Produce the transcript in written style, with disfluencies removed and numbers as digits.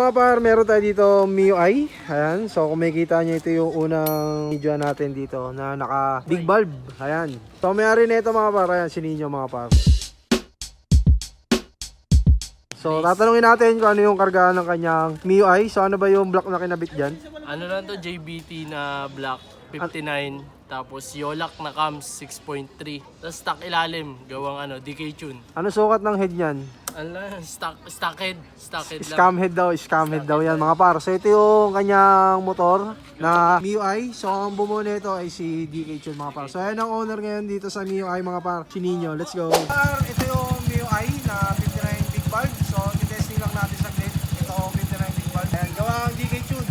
mga par, meron tayo dito MIUI. Ayan, so kung makikita nyo, ito yung unang video natin dito na naka big bulb. Ayan, so may-ari na ito mga par. Ayan, si Nino mga par. So tatanungin natin kung ano yung kargahan ng kanyang MIUI. So ano ba yung block na kinabit dyan? Ano lang to, JBT na black 59, tapos Yolak na cams 6.3, tapos stock ilalim, gawang DK tune. Ano sukat ng head niyan? Ano lang, stock head lang. Scam head daw yan mga par. So ito yung kanyang motor na MIUI. So ang bumuo nito ay si DK Chun mga par. So ayan ang owner ngayon dito sa MIUI mga par, si Nino. Let's go. Par, ito yung MIUI na 59 big bulb. So titesting lang natin saglit. Ito 59 big bulb. Ayan, gawang DK Chun.